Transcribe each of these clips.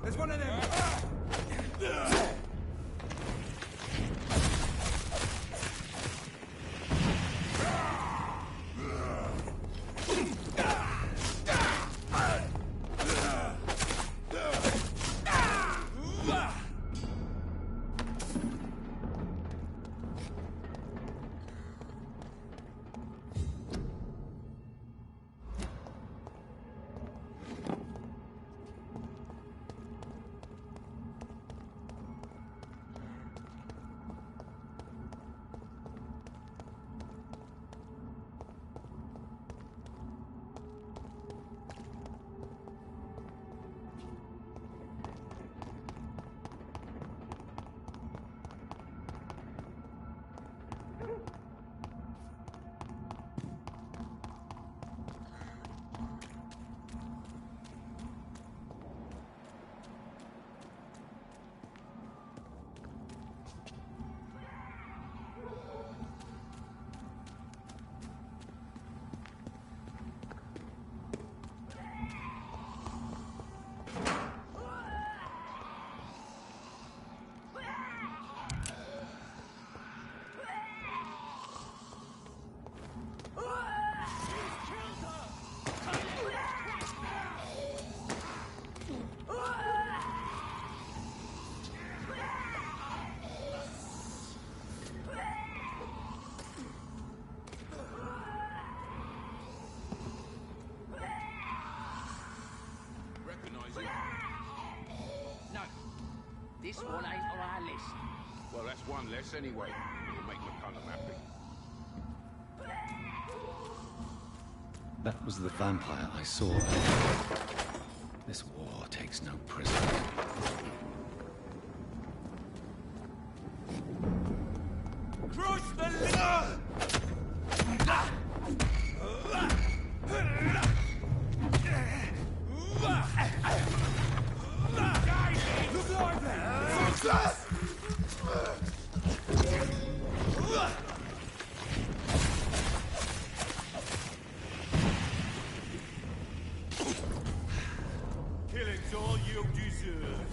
There's one of them! This one ain't on our list. Well, that's one less anyway. It'll make McCullum happy. That was the vampire I saw earlier. This war takes no prisoners. Crush the liver! Look lively! Killing's all you deserve.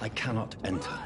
I cannot enter.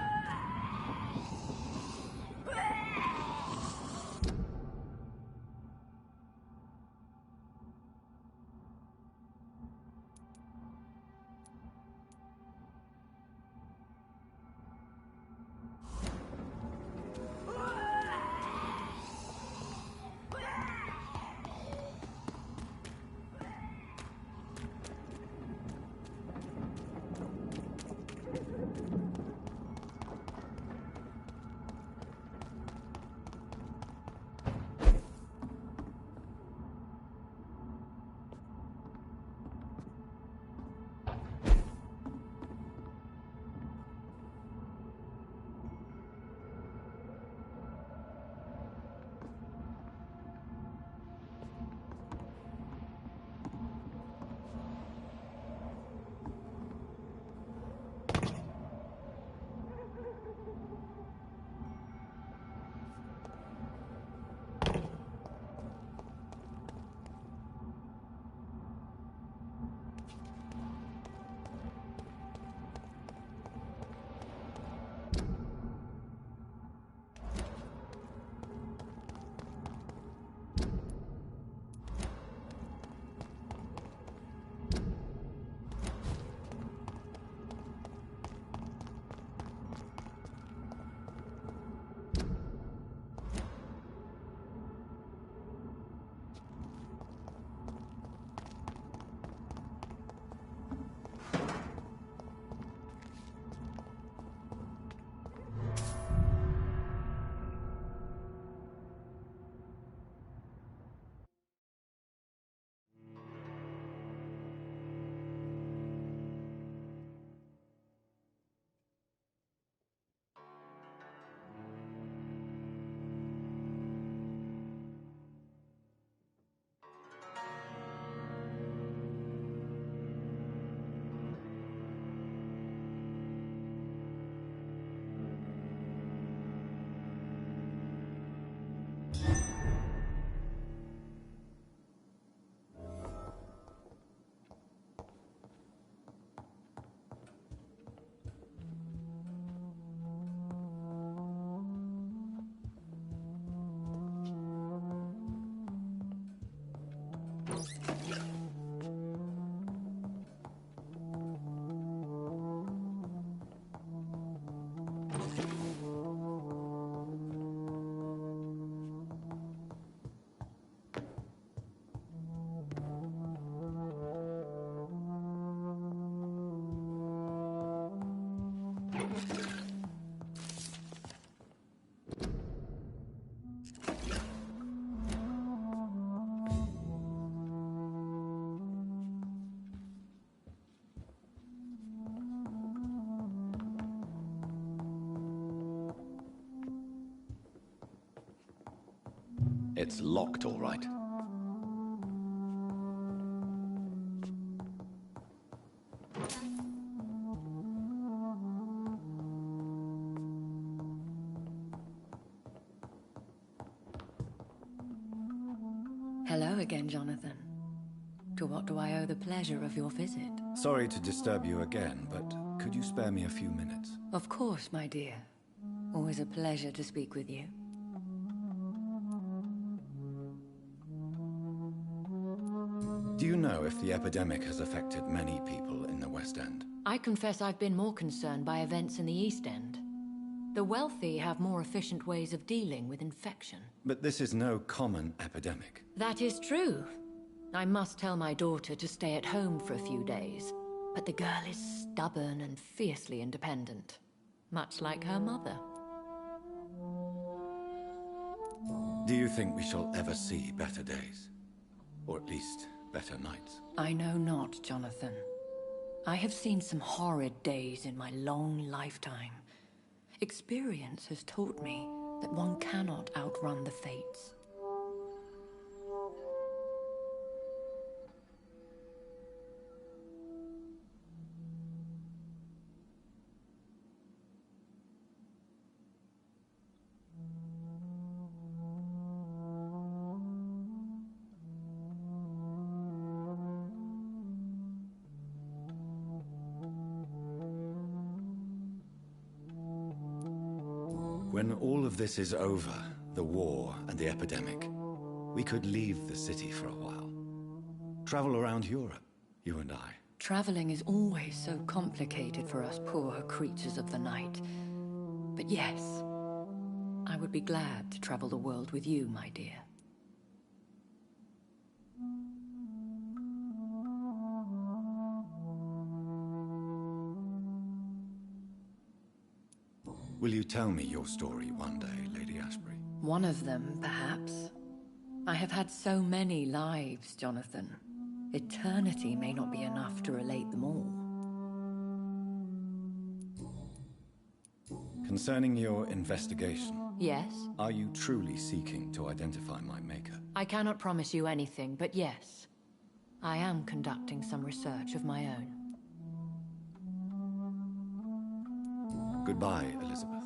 It's locked, all right. Hello again, Jonathan. To what do I owe the pleasure of your visit? Sorry to disturb you again, but could you spare me a few minutes? Of course, my dear. Always a pleasure to speak with you. Do you know if the epidemic has affected many people in the West End? I confess I've been more concerned by events in the East End. The wealthy have more efficient ways of dealing with infection. But this is no common epidemic. That is true. I must tell my daughter to stay at home for a few days. But the girl is stubborn and fiercely independent. Much like her mother. Do you think we shall ever see better days? Or at least better nights? I know not, Jonathan. I have seen some horrid days in my long lifetime. Experience has taught me that one cannot outrun the fates. When all of this is over, the war and the epidemic, we could leave the city for a while. Travel around Europe, you and I. Traveling is always so complicated for us poor creatures of the night. But yes, I would be glad to travel the world with you, my dear. Will you tell me your story one day, Lady Ashbury? One of them, perhaps. I have had so many lives, Jonathan. Eternity may not be enough to relate them all. Concerning your investigation, Yes? are you truly seeking to identify my maker? I cannot promise you anything, but yes. I am conducting some research of my own. Goodbye, Elizabeth.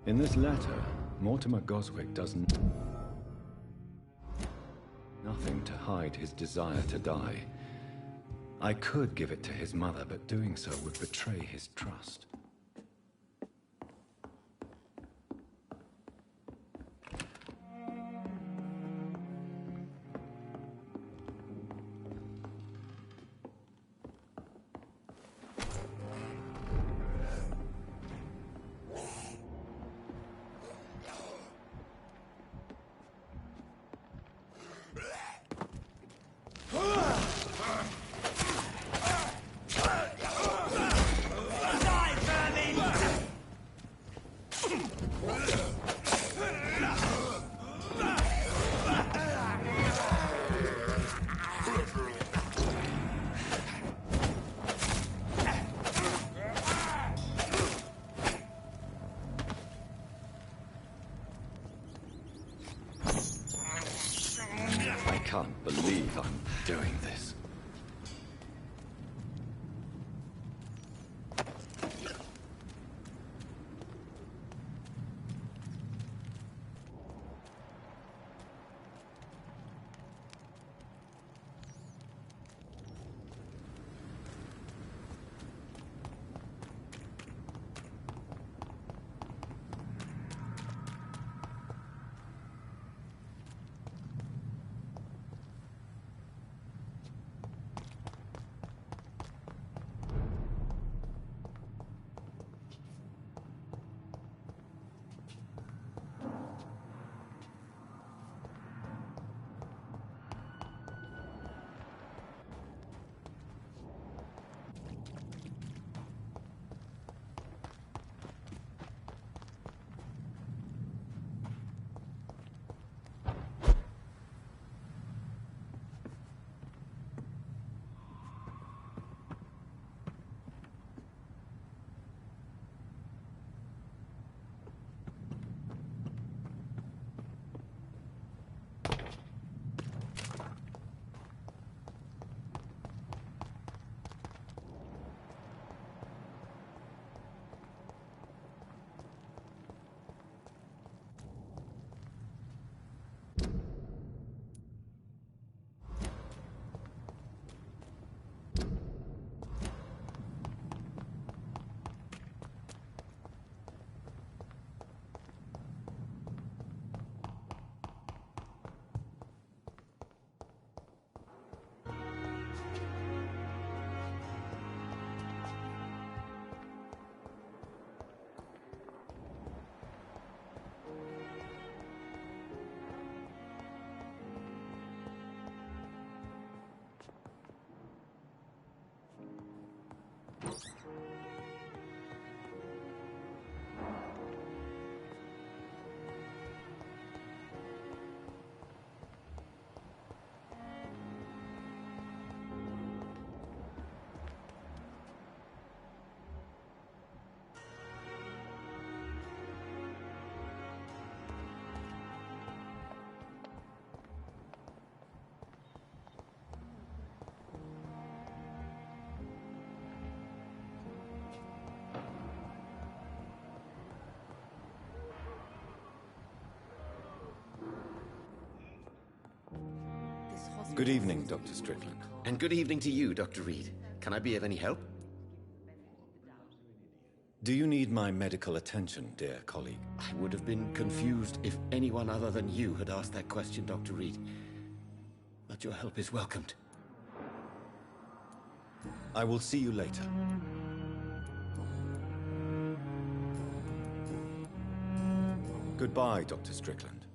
In this letter, Mortimer Goswick does nothing to hide his desire to die. I could give it to his mother, but doing so would betray his trust. I can't believe I'm doing this. Good evening, Dr. Strickland. And good evening to you, Dr. Reed. Can I be of any help? Do you need my medical attention, dear colleague? I would have been confused if anyone other than you had asked that question, Dr. Reed. But your help is welcomed. I will see you later. Goodbye, Dr. Strickland.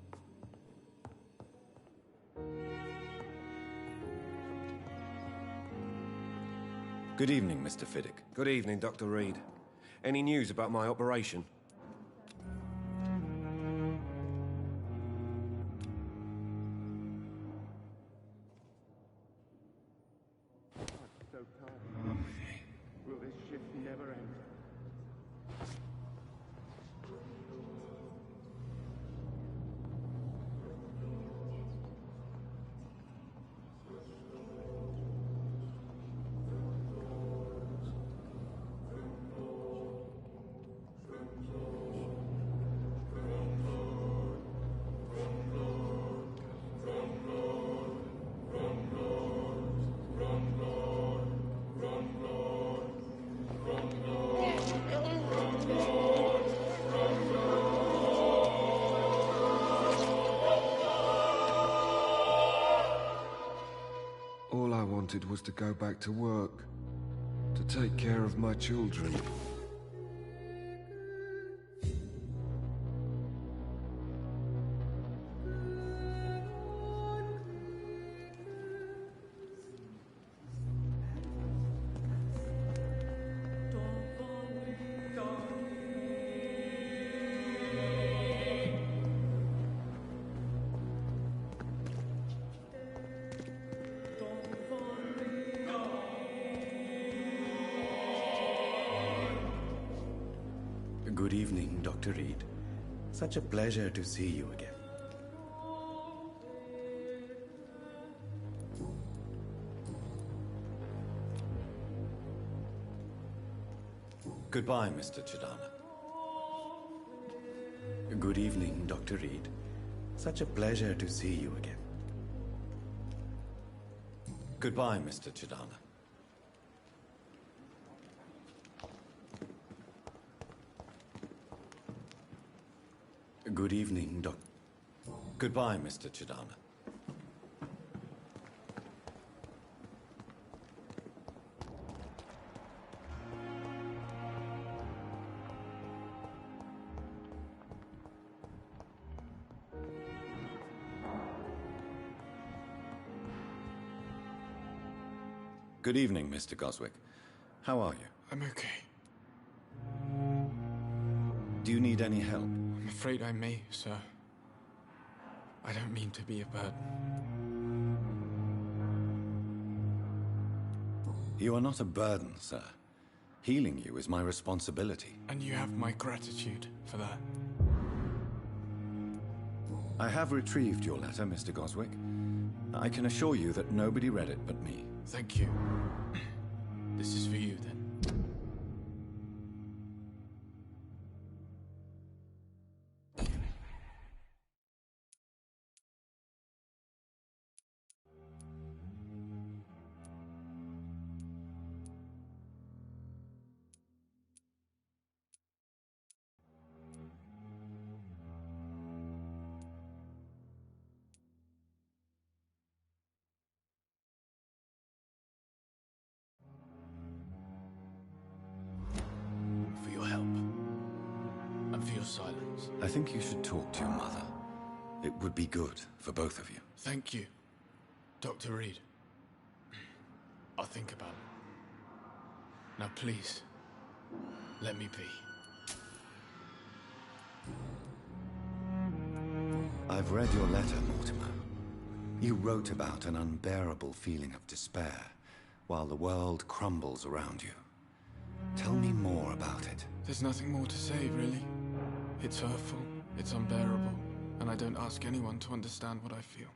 Good evening, Mr. Fiddick. Good evening, Dr. Reed. Any news about my operation? I'm so tired. Will this shift never end? wanted was to go back to work, to take care of my children. Good evening, Dr. Reed. Such a pleasure to see you again. Goodbye, Mr. Chidana. Good evening, Dr. Reed. Such a pleasure to see you again. Goodbye, Mr. Chidana. Good evening, Doc. Goodbye, Mr. Chidana. Good evening, Mr. Goswick. How are you? I'm okay. Do you need any help? I'm afraid I may, sir. I don't mean to be a burden. You are not a burden, sir. Healing you is my responsibility. And you have my gratitude for that. I have retrieved your letter, Mr. Goswick. I can assure you that nobody read it but me. Thank you. This is for you, then. For your help. And for your silence. I think you should talk to your mother. It would be good for both of you. Thank Thank you, Dr. Reed. I'll think about it. Now please, let me be. I've read your letter, Mortimer. You wrote about an unbearable feeling of despair while the world crumbles around you. Tell me more about it. There's nothing more to say, really. It's hurtful, it's unbearable, and I don't ask anyone to understand what I feel.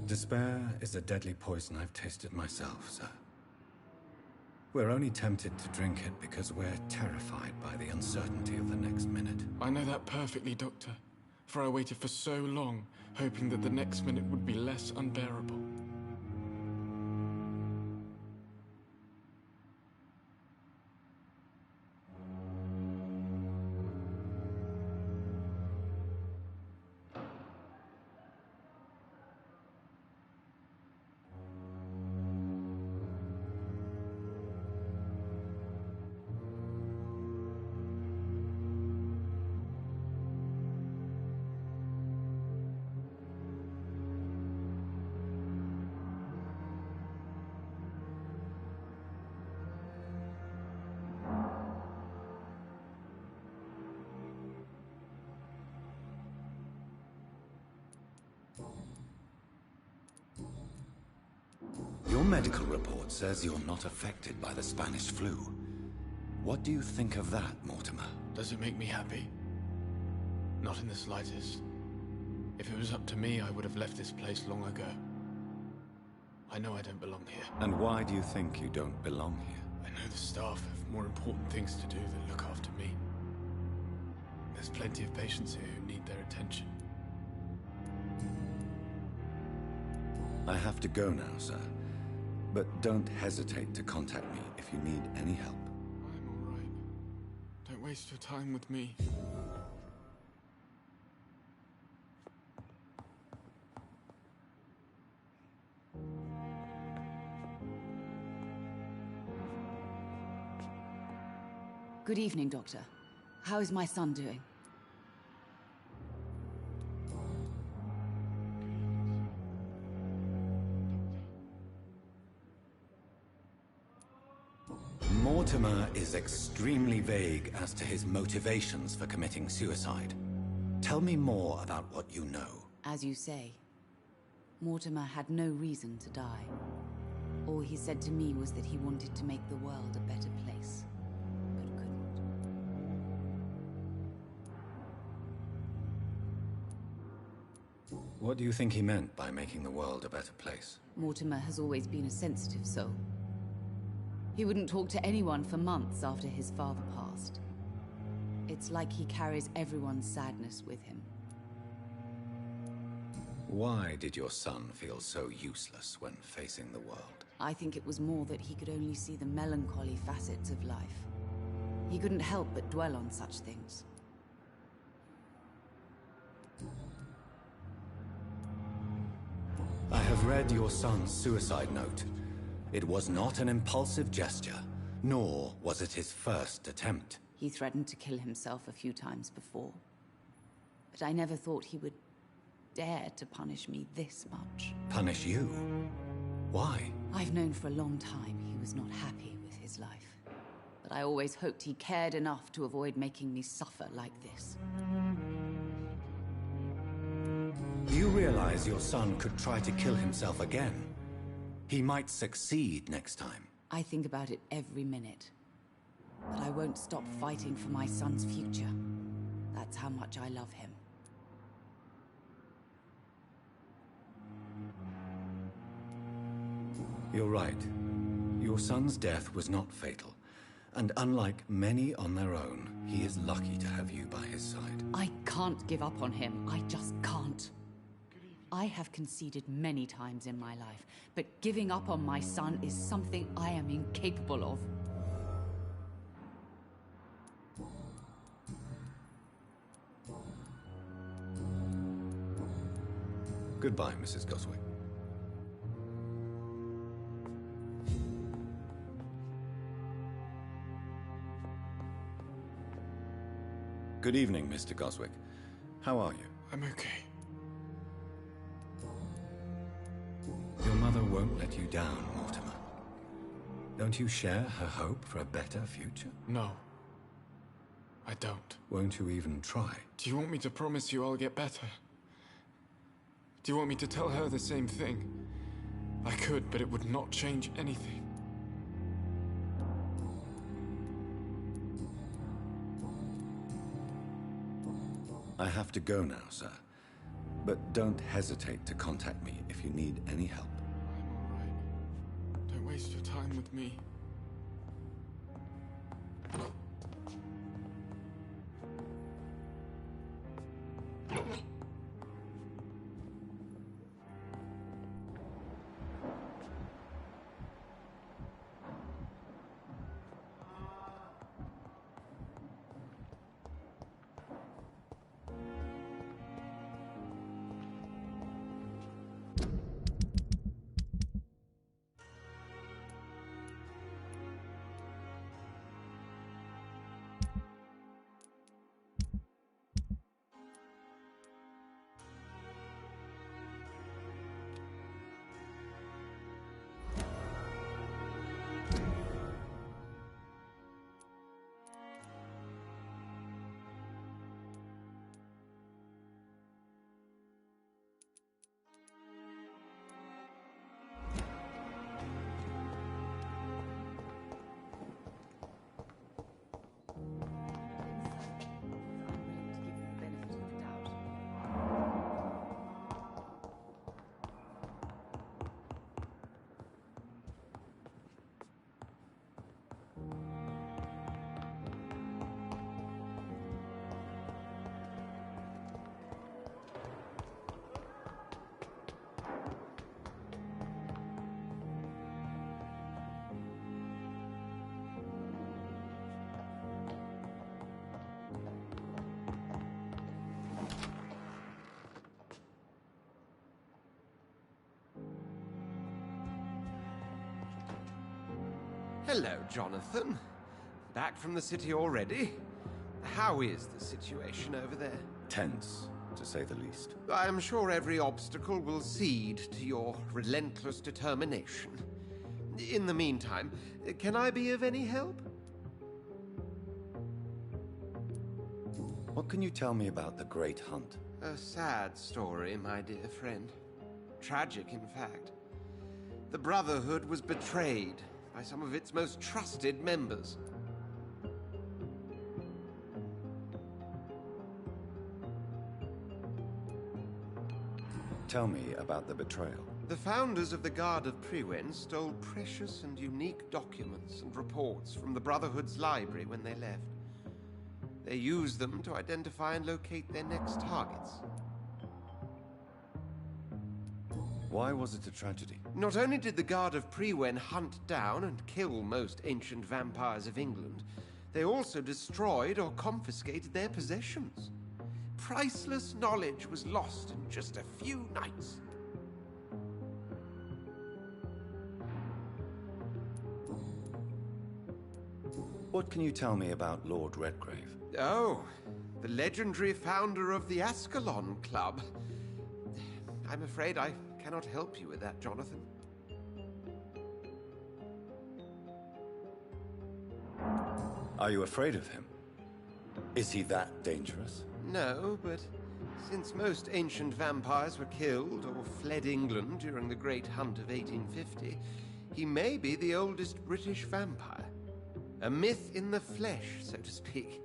Despair is a deadly poison I've tasted myself, sir. We're only tempted to drink it because we're terrified by the uncertainty of the next minute. I know that perfectly, Doctor. For I waited for so long, hoping that the next minute would be less unbearable. Your medical report says you're not affected by the Spanish flu. What do you think of that, Mortimer? Does it make me happy? Not in the slightest. If it was up to me, I would have left this place long ago. I know I don't belong here. And why do you think you don't belong here? I know the staff have more important things to do than look after me. There's plenty of patients here who need their attention. I have to go now, sir. But don't hesitate to contact me if you need any help. I'm all right. Don't waste your time with me. Good evening, Doctor. How is my son doing? Mortimer is extremely vague as to his motivations for committing suicide. Tell me more about what you know. As you say, Mortimer had no reason to die. All he said to me was that he wanted to make the world a better place, but couldn't. What do you think he meant by making the world a better place? Mortimer has always been a sensitive soul. He wouldn't talk to anyone for months after his father passed. It's like he carries everyone's sadness with him. Why did your son feel so useless when facing the world? I think it was more that he could only see the melancholy facets of life. He couldn't help but dwell on such things. I have read your son's suicide note. It was not an impulsive gesture, nor was it his first attempt. He threatened to kill himself a few times before. But I never thought he would dare to punish me this much. Punish you? Why? I've known for a long time he was not happy with his life. But I always hoped he cared enough to avoid making me suffer like this. Do you realize your son could try to kill himself again? He might succeed next time. I think about it every minute. But I won't stop fighting for my son's future. That's how much I love him. You're right. Your son's death was not fatal. And unlike many on their own, he is lucky to have you by his side. I can't give up on him. I just can't. I have conceded many times in my life, but giving up on my son is something I am incapable of. Goodbye, Mrs. Goswick. Good evening, Mr. Goswick. How are you? I'm okay. Your mother won't let you down, Mortimer. Don't you share her hope for a better future? No. I don't. Won't you even try? Do you want me to promise you I'll get better? Do you want me to tell her the same thing? I could, but it would not change anything. I have to go now, sir. But don't hesitate to contact me if you need any help. I'm all right. Don't waste your time with me. Hello, Jonathan. Back from the city already? How is the situation over there? Tense, to say the least. I'm sure every obstacle will cede to your relentless determination. In the meantime, can I be of any help? What can you tell me about the Great Hunt? A sad story, my dear friend. Tragic, in fact. The Brotherhood was betrayed by some of its most trusted members. Tell me about the betrayal. The founders of the Guard of Priwen stole precious and unique documents and reports from the Brotherhood's library when they left. They used them to identify and locate their next targets. Why was it a tragedy? Not only did the Guard of Priwen hunt down and kill most ancient vampires of England, they also destroyed or confiscated their possessions. Priceless knowledge was lost in just a few nights. What can you tell me about Lord Redgrave? Oh, the legendary founder of the Ascalon Club. I'm afraid I cannot help you with that, Jonathan. Are you afraid of him? Is he that dangerous? No, but since most ancient vampires were killed or fled England during the Great Hunt of 1850, he may be the oldest British vampire. A myth in the flesh, so to speak.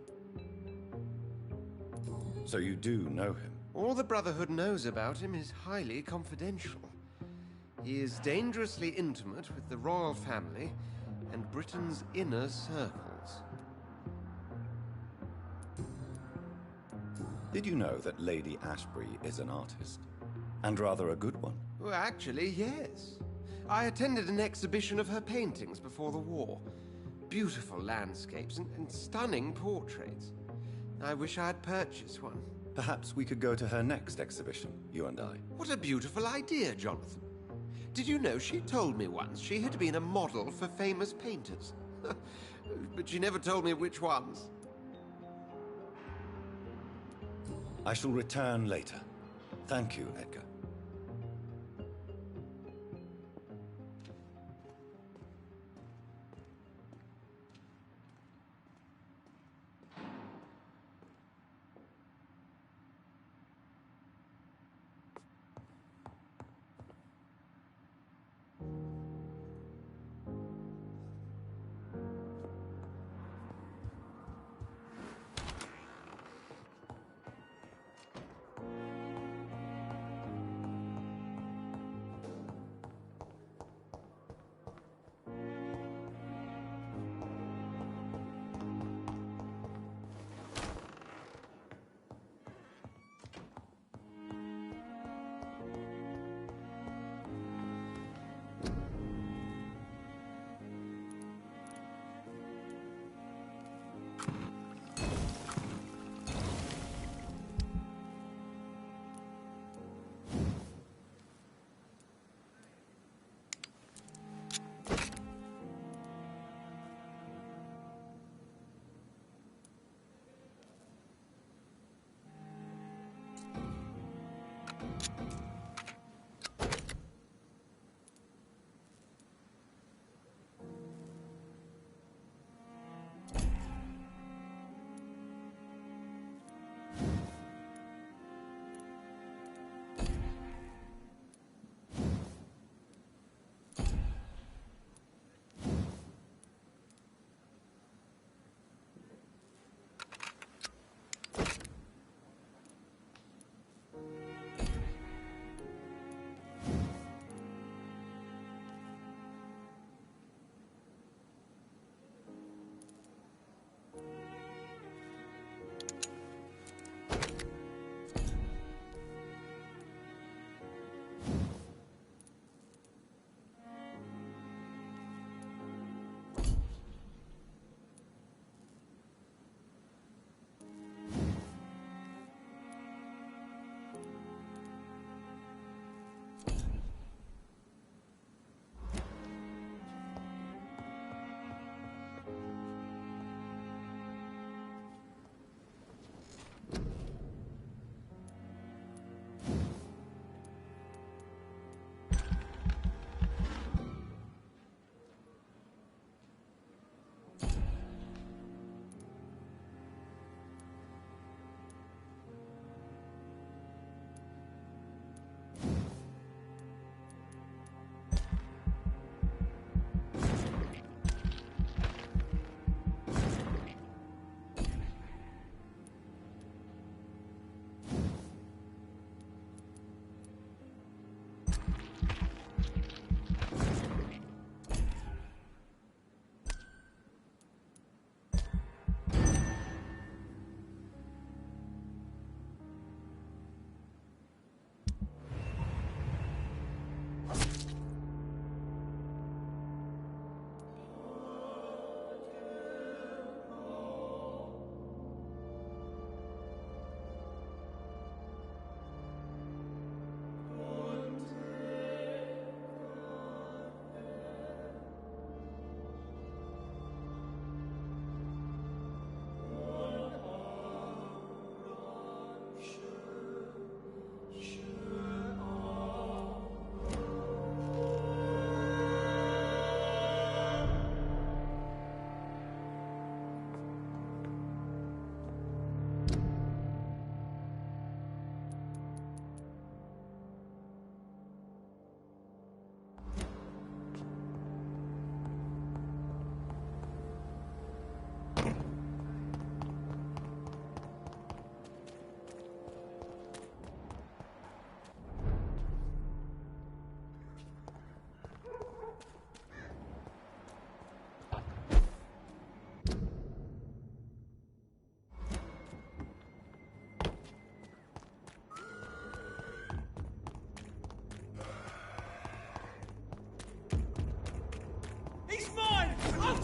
So you do know him? All the Brotherhood knows about him is highly confidential. He is dangerously intimate with the royal family and Britain's inner circles. Did you know that Lady Ashbury is an artist? And rather a good one? Well, actually, yes. I attended an exhibition of her paintings before the war. Beautiful landscapes and stunning portraits. I wish I had purchased one. Perhaps we could go to her next exhibition, you and I. What a beautiful idea, Jonathan. Did you know she told me once she had been a model for famous painters? But she never told me which ones. I shall return later. Thank you, Edgar.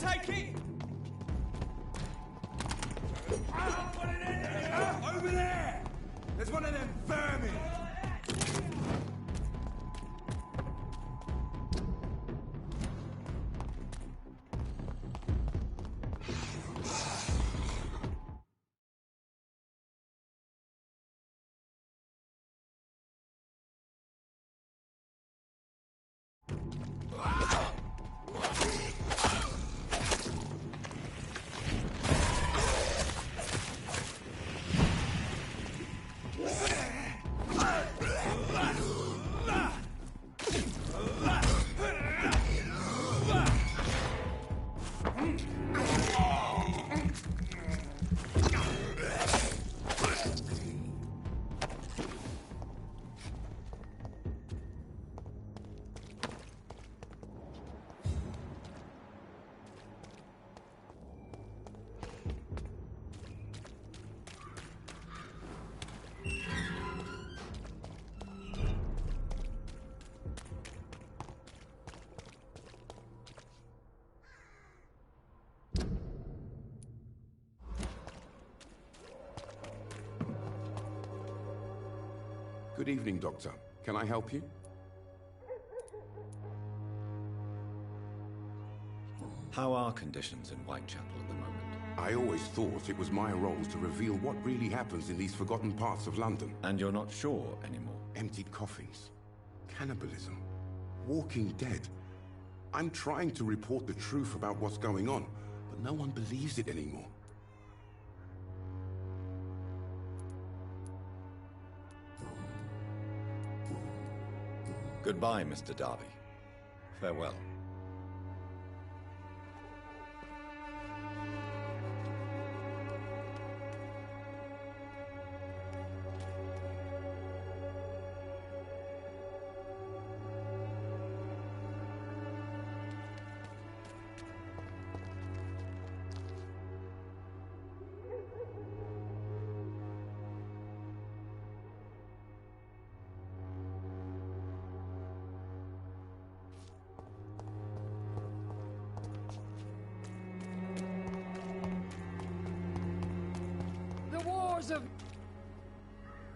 take it! Over there! There's one of them vermin! Good evening, Doctor. Can I help you? How are conditions in Whitechapel at the moment? I always thought it was my role to reveal what really happens in these forgotten parts of London. And you're not sure anymore? Emptied coffins, cannibalism, walking dead. I'm trying to report the truth about what's going on, but no one believes it anymore. Goodbye, Mr. Darby. Farewell.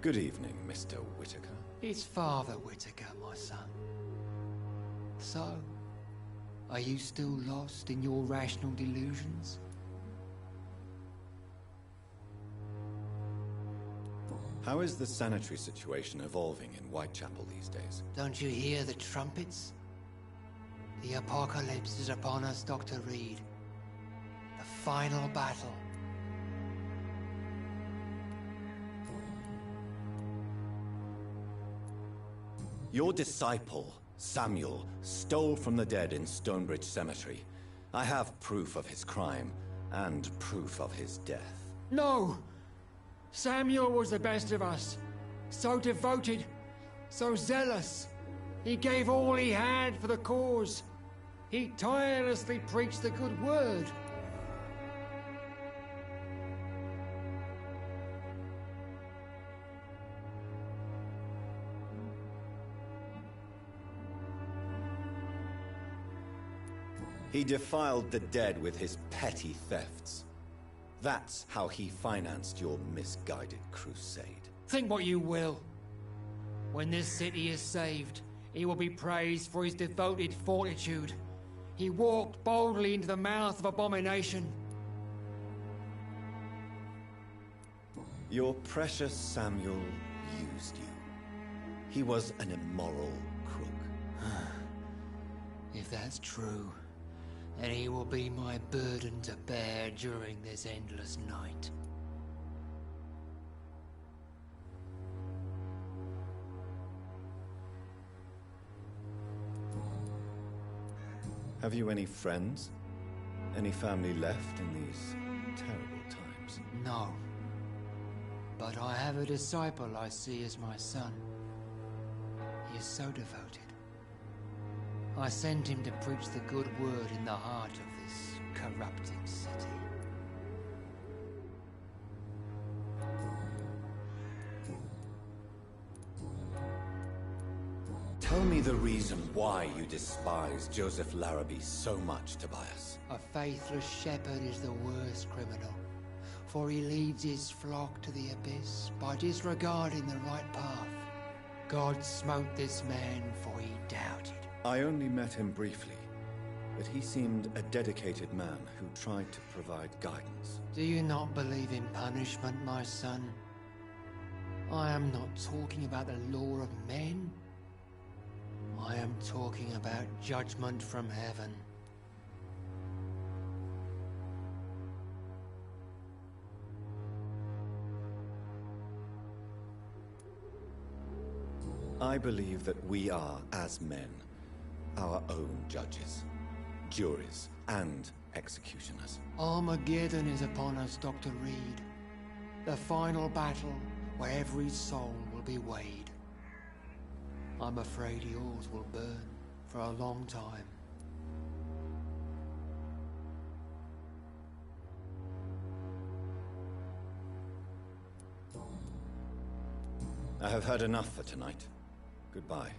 Good evening, Mr. Whitaker. It's Father Whitaker, my son. So, are you still lost in your rational delusions? How is the sanitary situation evolving in Whitechapel these days? Don't you hear the trumpets? The apocalypse is upon us, Dr. Reed. The final battle. Your disciple, Samuel, stole from the dead in Stonebridge Cemetery. I have proof of his crime, and proof of his death. No! Samuel was the best of us. So devoted, so zealous. He gave all he had for the cause. He tirelessly preached the good word. He defiled the dead with his petty thefts. That's how he financed your misguided crusade. Think what you will. When this city is saved, he will be praised for his devoted fortitude. He walked boldly into the mouth of abomination. Your precious Samuel used you. He was an immoral crook. If that's true, then he will be my burden to bear during this endless night. Have you any friends? Any family left in these terrible times? No. But I have a disciple I see as my son. He is so devoted. I sent him to preach the good word in the heart of this corrupted city. Tell me the reason why you despise Joseph Larrabee so much, Tobias. A faithless shepherd is the worst criminal, for he leads his flock to the abyss by disregarding the right path. God smote this man, for he doubted. I only met him briefly, but he seemed a dedicated man who tried to provide guidance. Do you not believe in punishment, my son? I am not talking about the law of men. I am talking about judgment from heaven. I believe that we are, as men, our own judges, juries, and executioners. Armageddon is upon us, Dr. Reed. The final battle where every soul will be weighed. I'm afraid yours will burn for a long time. I have heard enough for tonight. Goodbye.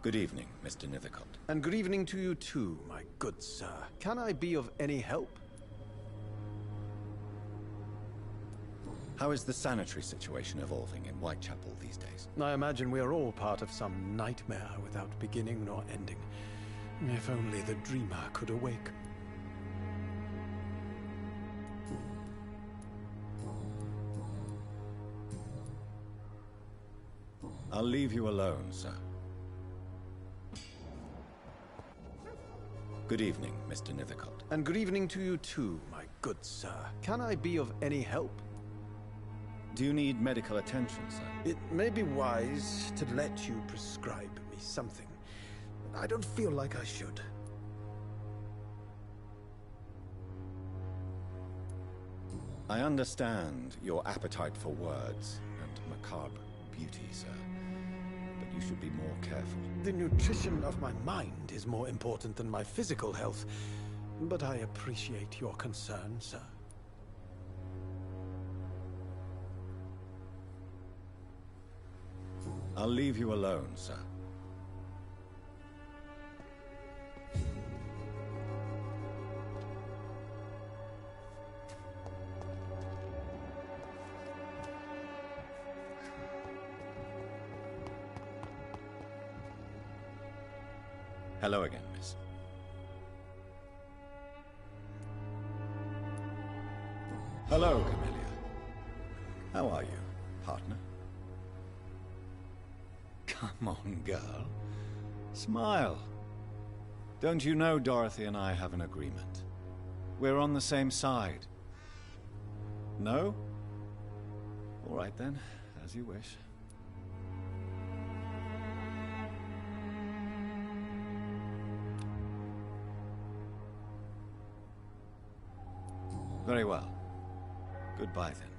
Good evening, Mr. Nithercott. And good evening to you too, my good sir. Can I be of any help? How is the sanitary situation evolving in Whitechapel these days? I imagine we are all part of some nightmare without beginning nor ending. If only the dreamer could awake. I'll leave you alone, sir. Good evening, Mr. Nithercott. And good evening to you too, my good sir. Can I be of any help? Do you need medical attention, sir? It may be wise to let you prescribe me something. I don't feel like I should. I understand your appetite for words and macabre beauty, sir. But you should be more careful. The nutrition of my mind is more important than my physical health. But I appreciate your concern, sir. I'll leave you alone, sir. Hello again, miss. Hello, Camellia. How are you, partner? Come on, girl. Smile. Don't you know Dorothy and I have an agreement? We're on the same side. No? All right then, as you wish. Very well. Goodbye then.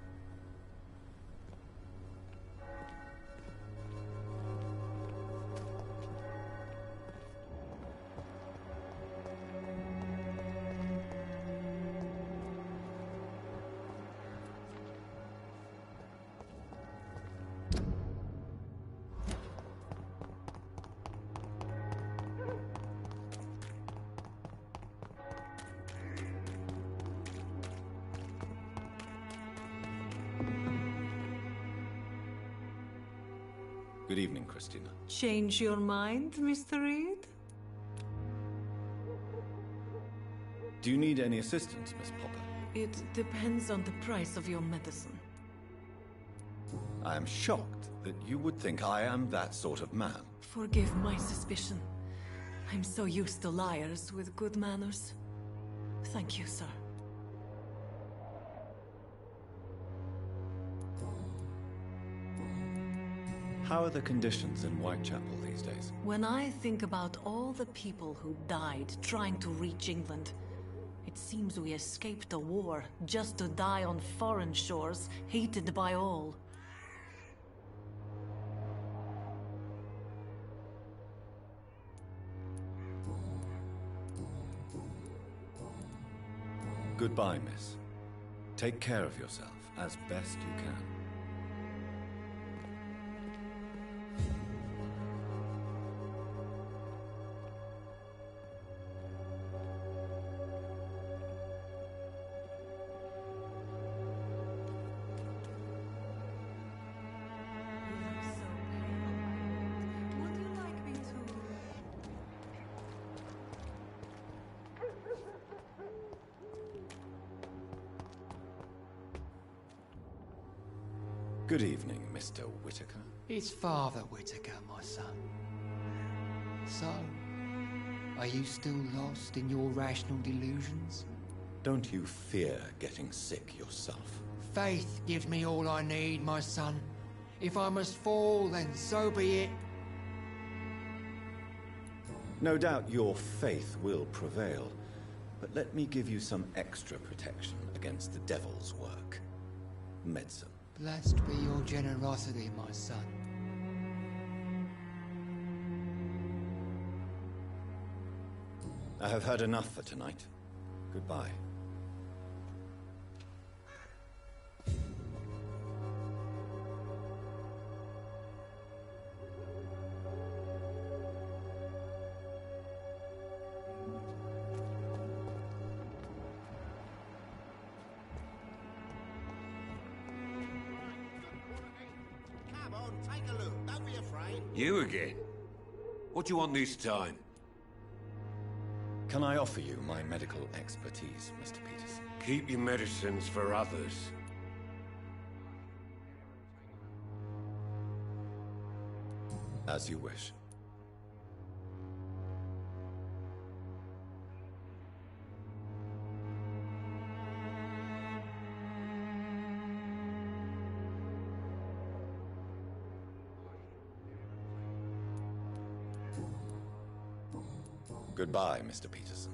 Good evening, Christina. Change your mind, Mr. Reed? Do you need any assistance, Miss Popper? It depends on the price of your medicine. I am shocked that you would think I am that sort of man. Forgive my suspicion. I'm so used to liars with good manners. Thank you, sir. How are the conditions in Whitechapel these days? When I think about all the people who died trying to reach England, it seems we escaped a war just to die on foreign shores, hated by all. Goodbye, miss. Take care of yourself as best you can. Good evening, Mr. Whitaker. It's Father Whitaker, my son. So, are you still lost in your rational delusions? Don't you fear getting sick yourself? Faith gives me all I need, my son. If I must fall, then so be it. No doubt your faith will prevail, but let me give you some extra protection against the devil's work. Medicine. Blessed be your generosity, my son. I have heard enough for tonight. Goodbye. You again? What do you want this time? Can I offer you my medical expertise, Mr. Peterson? Keep your medicines for others. As you wish. Goodbye, Mr. Peterson.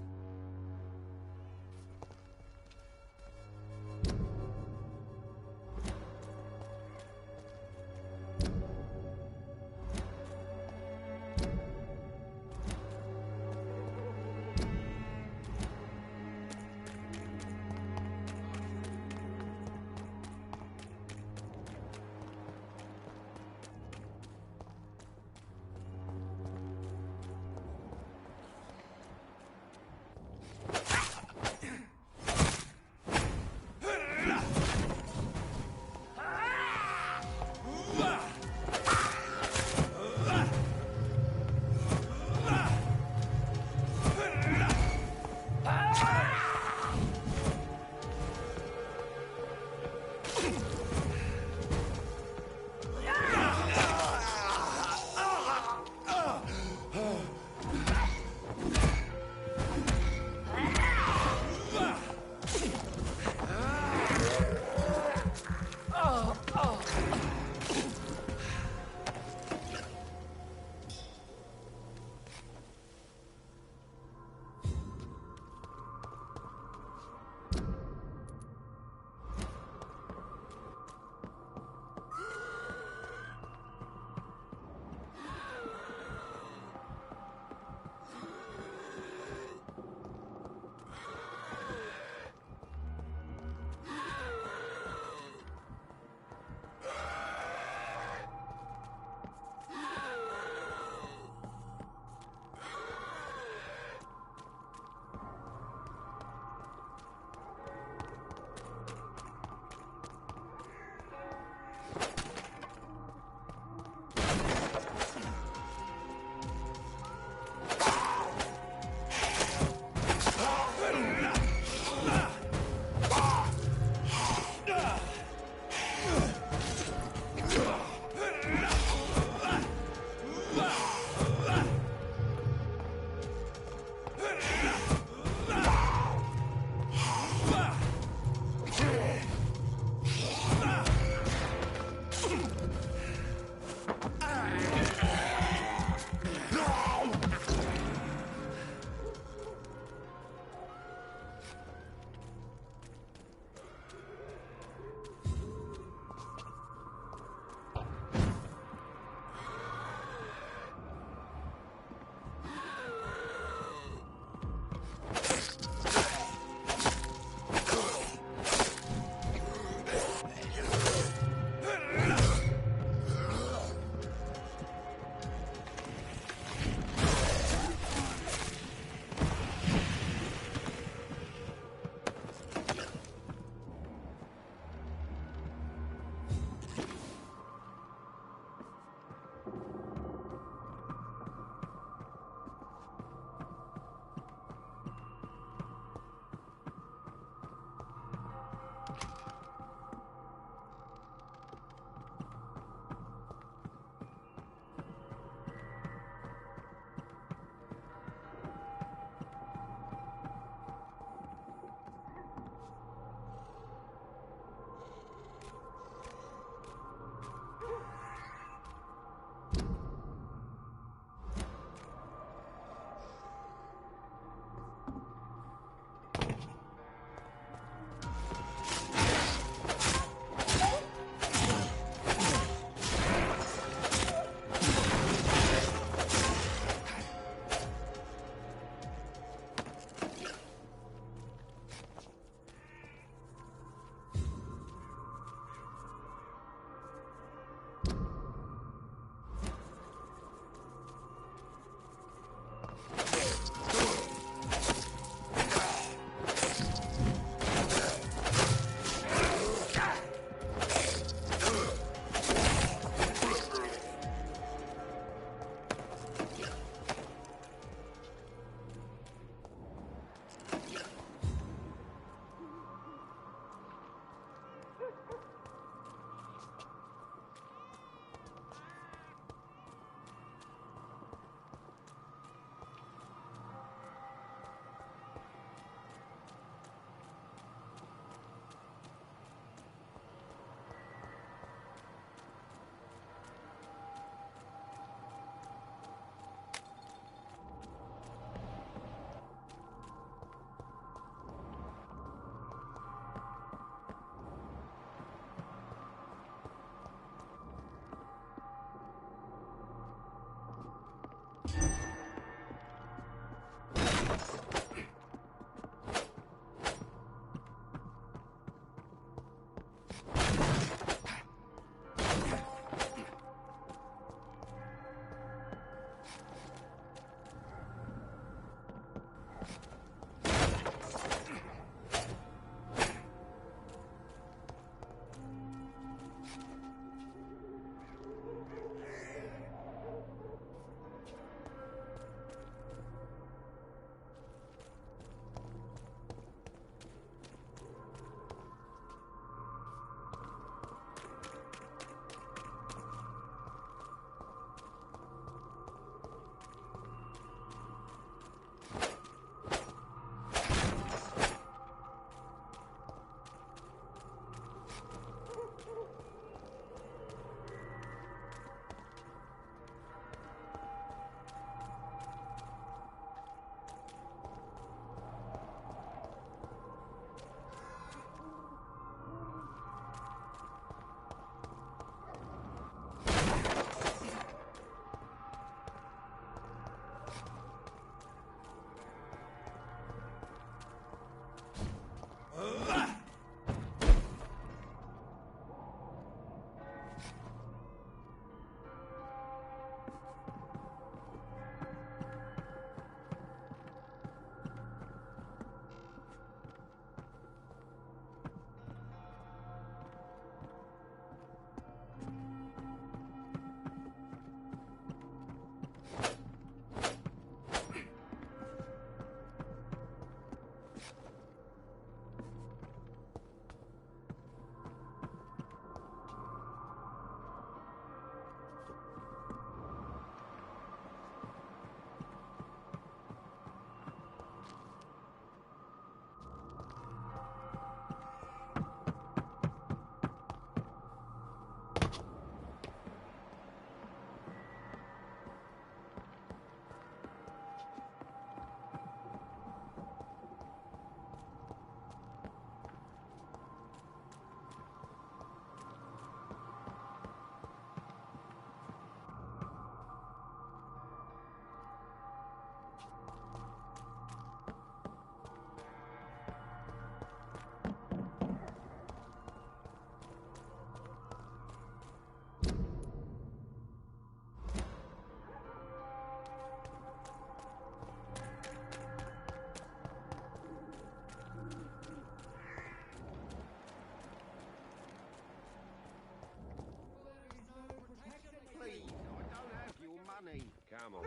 Come on.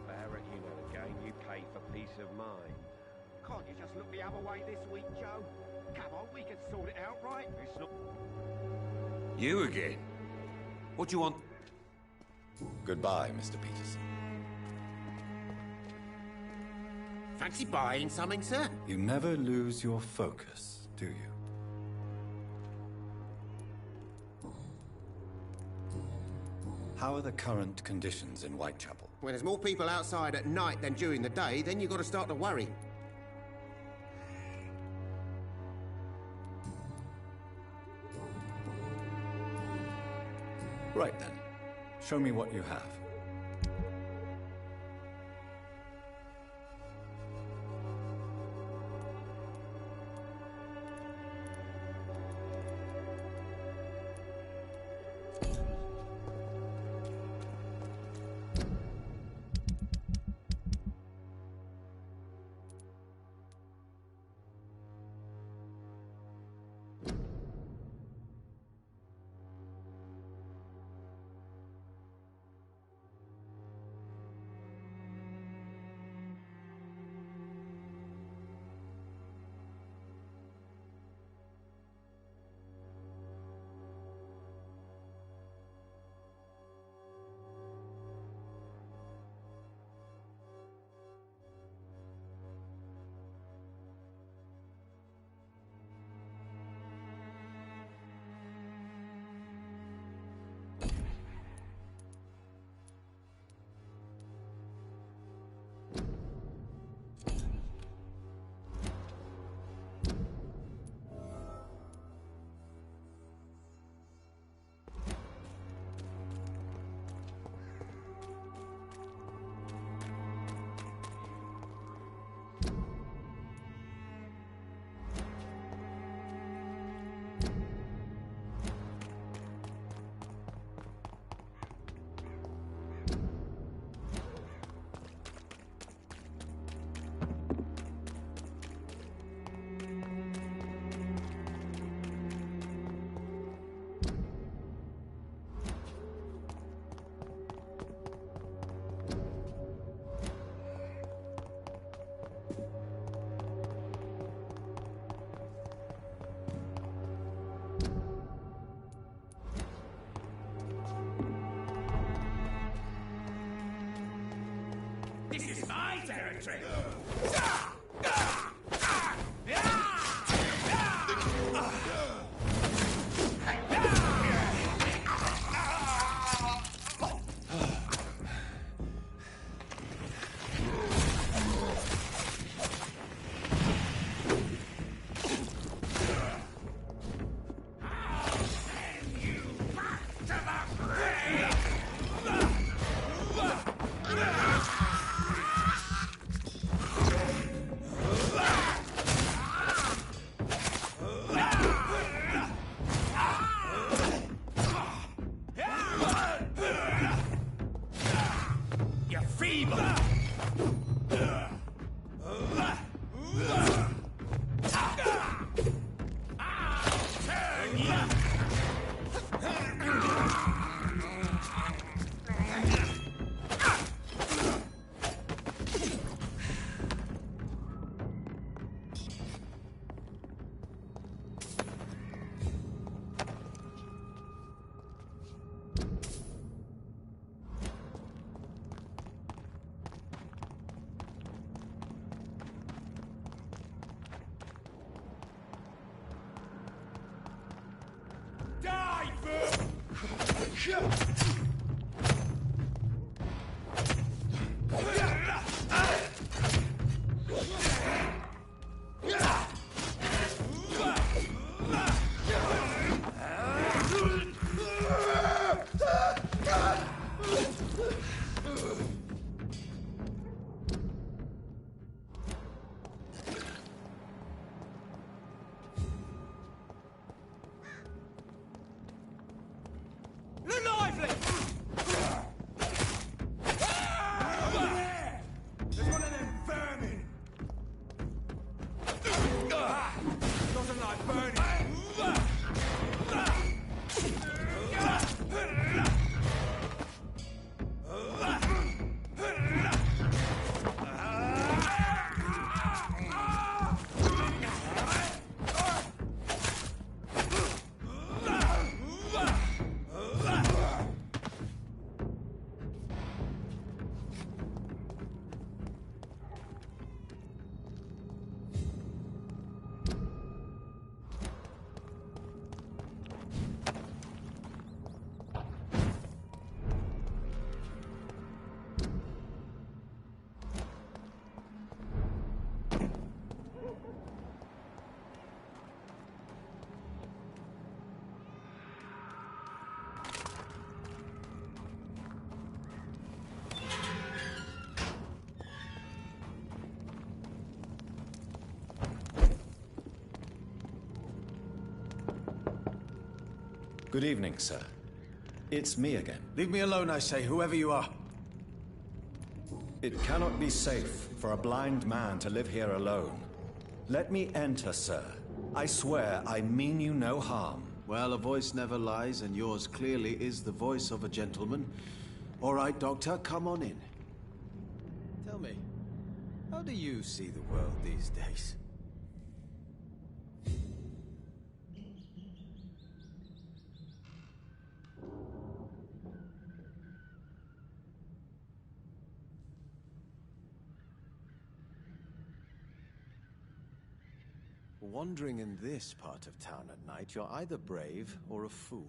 Barrett, you know the game. You pay for peace of mind. Can't you just look the other way this week, Joe? Come on, we can sort it out, right? It's not... You again? What do you want? Goodbye, Mr. Peterson. Fancy buying something, sir? You never lose your focus, do you? How are the current conditions in Whitechapel? When there's more people outside at night than during the day, then you've got to start to worry. Right then. Show me what you have. my territory! You're feeble! Die, lively! There's one of them vermin! Doesn't like burning! Good evening, sir. It's me again. Leave me alone, I say, whoever you are. It cannot be safe for a blind man to live here alone. Let me enter, sir. I swear I mean you no harm. Well, a voice never lies, and yours clearly is the voice of a gentleman. All right, Doctor, come on in. Tell me, how do you see the world these days? Wandering in this part of town at night, you're either brave or a fool.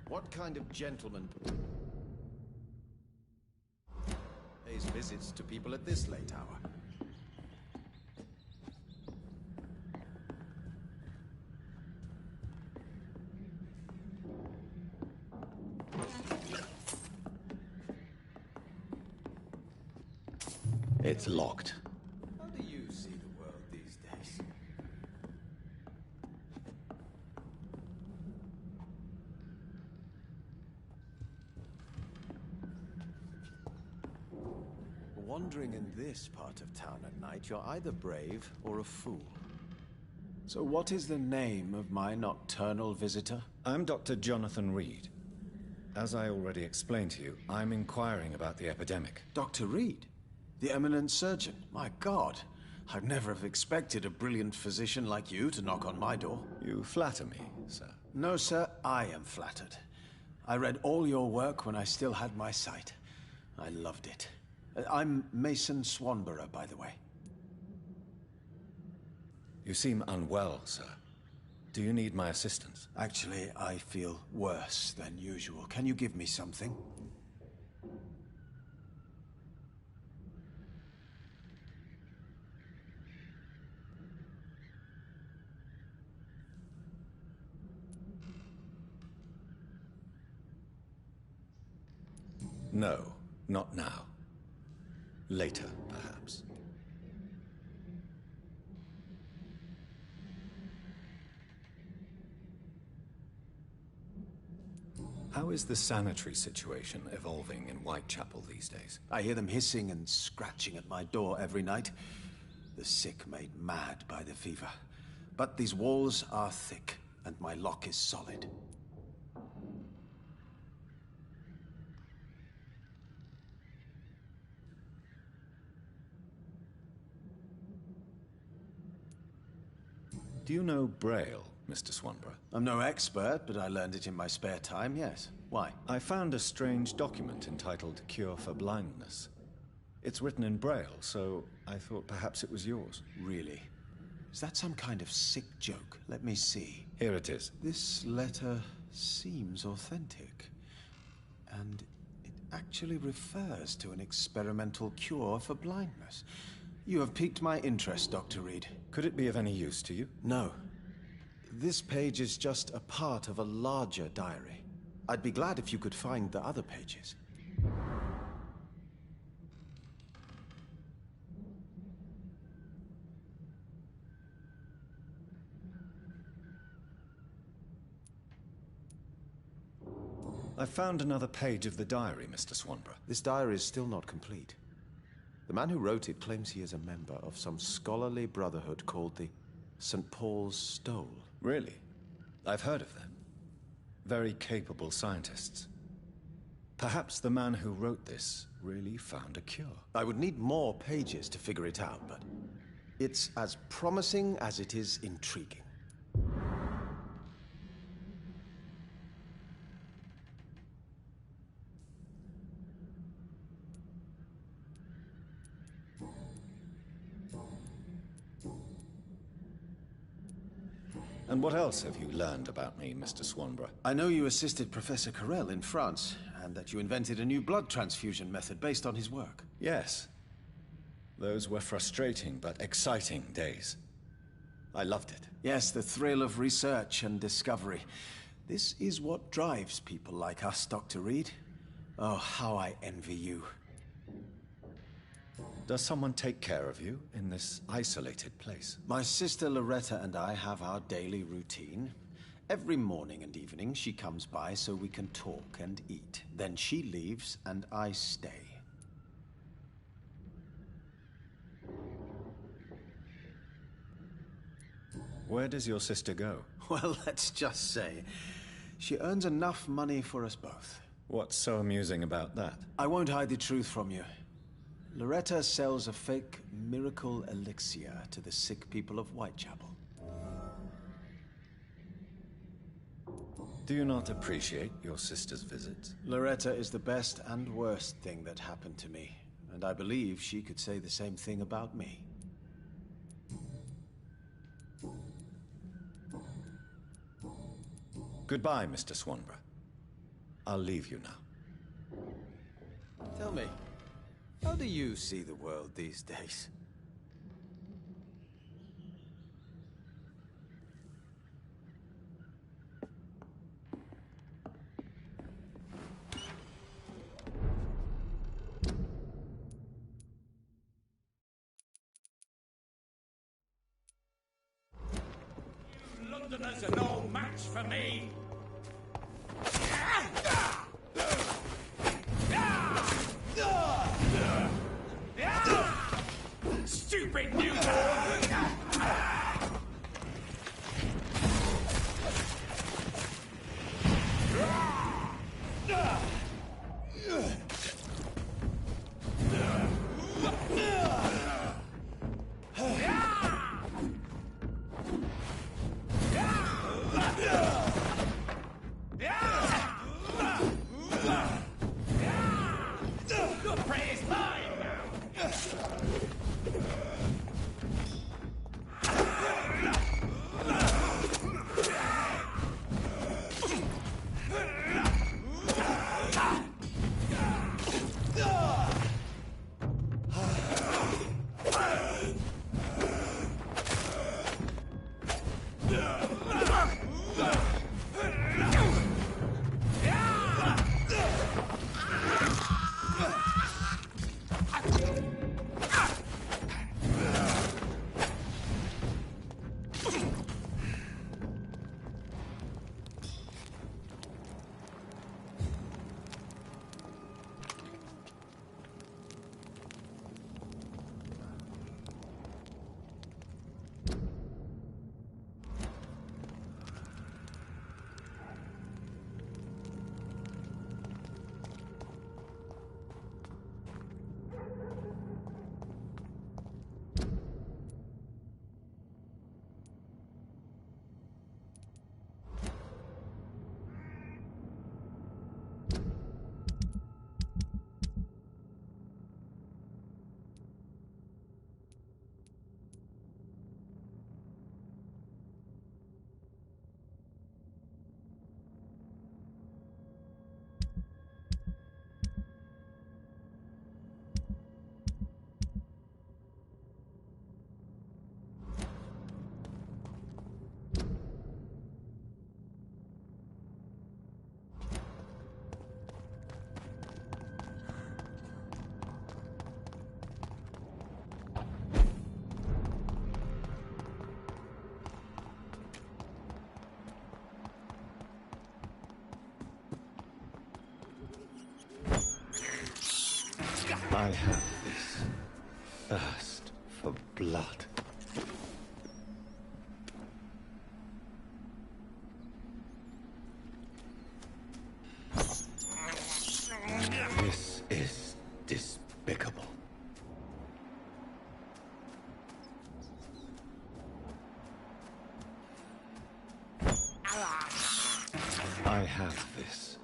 What kind of gentleman pays visits to people at this late hour? It's locked. How do you see the world these days? Wandering in this part of town at night, you're either brave or a fool. So what is the name of my nocturnal visitor? I'm Dr. Jonathan Reed. As I already explained to you, I'm inquiring about the epidemic. Dr. Reed, the eminent surgeon. My God, I'd never have expected a brilliant physician like you to knock on my door. You flatter me, sir. No, sir, I am flattered. I read all your work when I still had my sight. I loved it. I'm Mason Swanborough, by the way. You seem unwell, sir. Do you need my assistance? Actually, I feel worse than usual. Can you give me something? No, not now. Later, perhaps. How is the sanitary situation evolving in Whitechapel these days? I hear them hissing and scratching at my door every night. The sick made mad by the fever. But these walls are thick, and my lock is solid. Do you know Braille, Mr. Swanborough? I'm no expert, but I learned it in my spare time, yes. Why? I found a strange document entitled Cure for Blindness. It's written in Braille, so I thought perhaps it was yours. Really? Is that some kind of sick joke? Let me see. Here it is. This letter seems authentic. And it actually refers to an experimental cure for blindness. You have piqued my interest, Dr. Reed. Could it be of any use to you? No. This page is just a part of a larger diary. I'd be glad if you could find the other pages. I found another page of the diary, Mr. Swanborough. This diary is still not complete. The man who wrote it claims he is a member of some scholarly brotherhood called the St. Paul's Stole. Really? I've heard of them. Very capable scientists. Perhaps the man who wrote this really found a cure. I would need more pages to figure it out, but it's as promising as it is intriguing. And what else have you learned about me, Mr. Swanborough? I know you assisted Professor Carell in France, and that you invented a new blood transfusion method based on his work. Yes. Those were frustrating but exciting days. I loved it. Yes, the thrill of research and discovery. This is what drives people like us, Dr. Reed. Oh, how I envy you. Does someone take care of you in this isolated place? My sister Loretta and I have our daily routine. Every morning and evening she comes by so we can talk and eat. Then she leaves and I stay. Where does your sister go? Well, let's just say, she earns enough money for us both. What's so amusing about that? I won't hide the truth from you. Loretta sells a fake miracle elixir to the sick people of Whitechapel. Do you not appreciate your sister's visit? Loretta is the best and worst thing that happened to me, and I believe she could say the same thing about me. Goodbye, Mr. Swanborough. I'll leave you now. Tell me, how do you see the world these days? Londoners are no match for me! Stupid newborn! I have this thirst for blood. This is despicable. I have this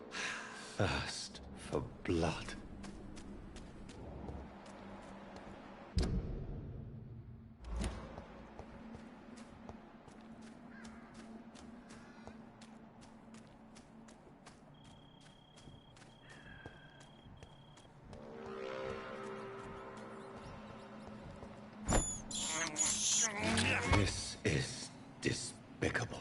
thirst for blood. This is despicable.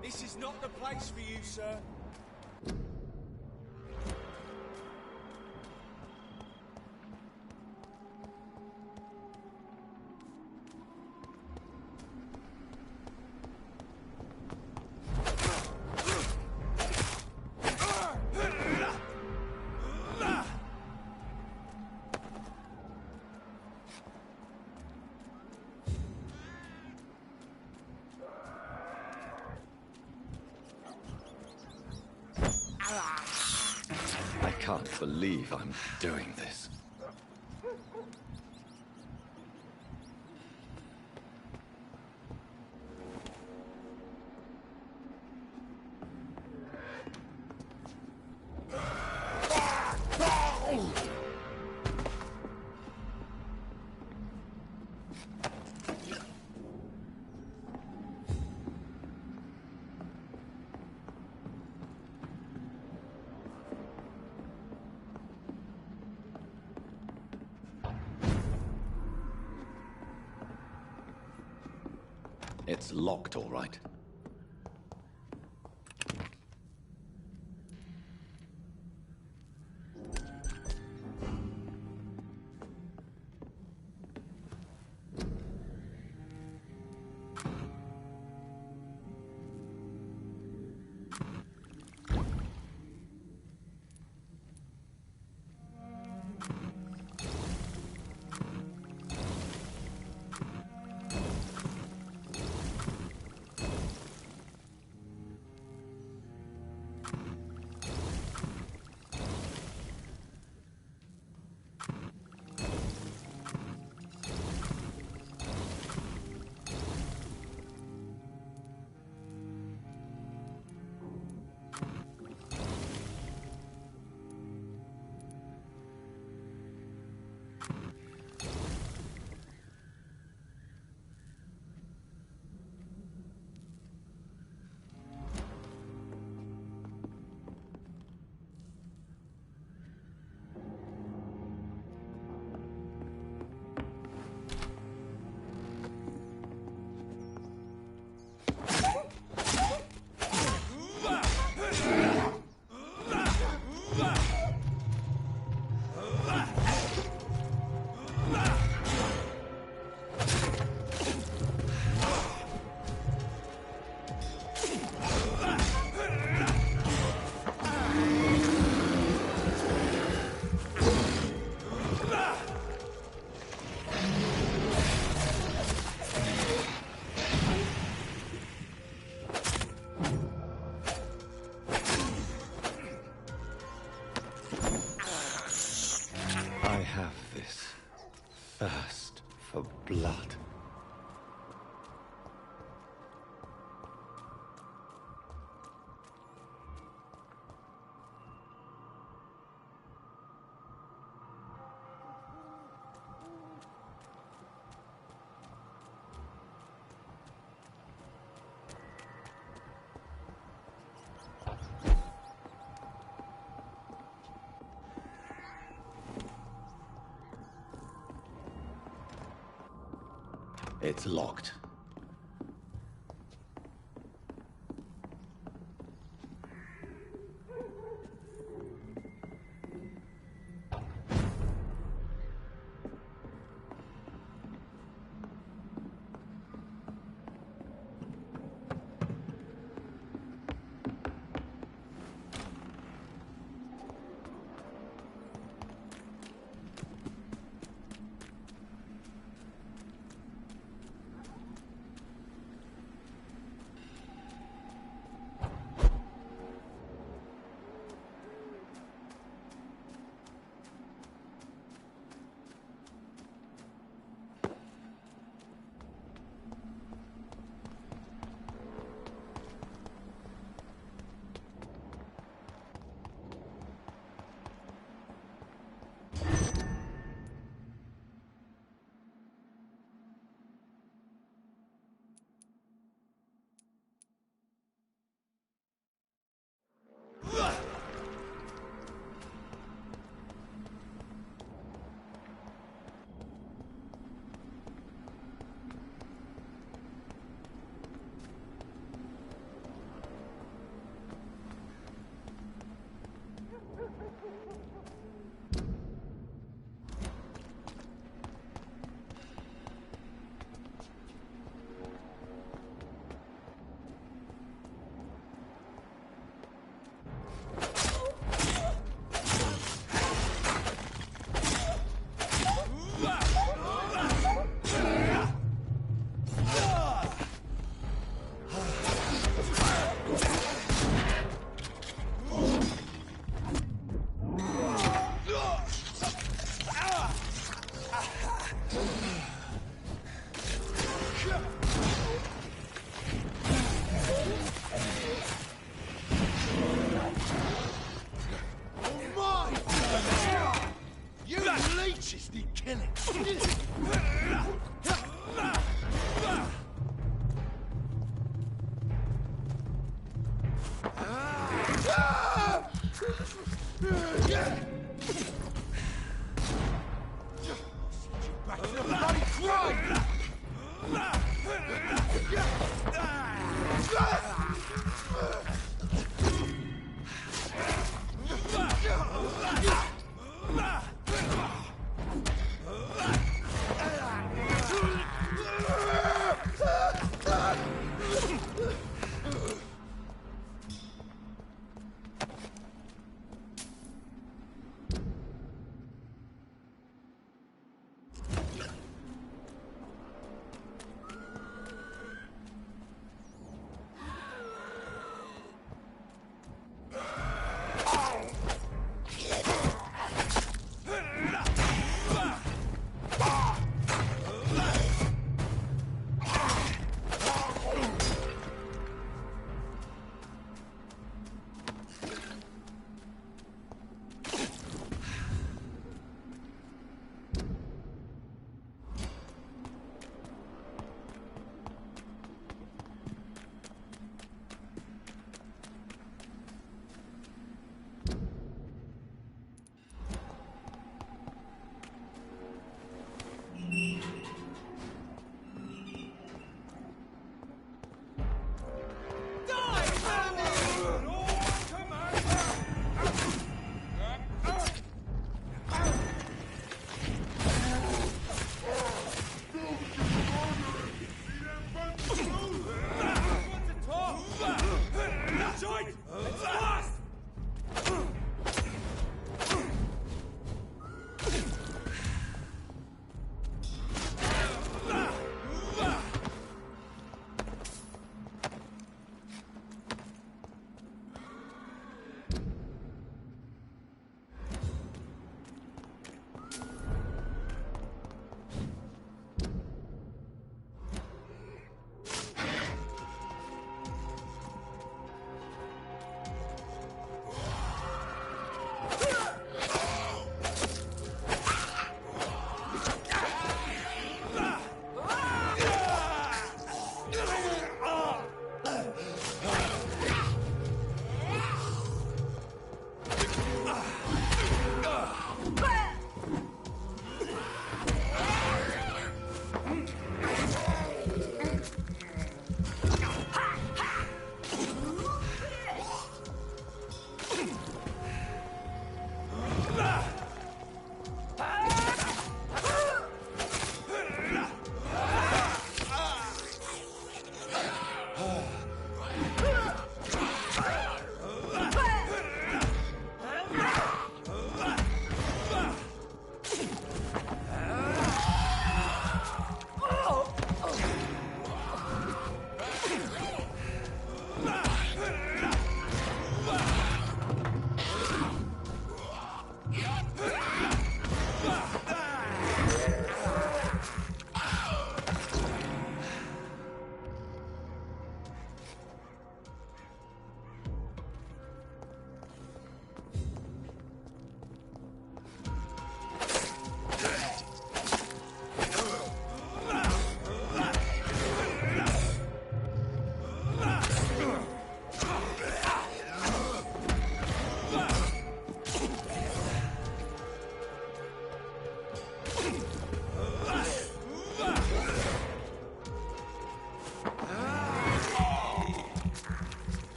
This is not the place for you, sir. I can't believe I'm doing this. It's locked, all right. have this thirst for blood. It's locked.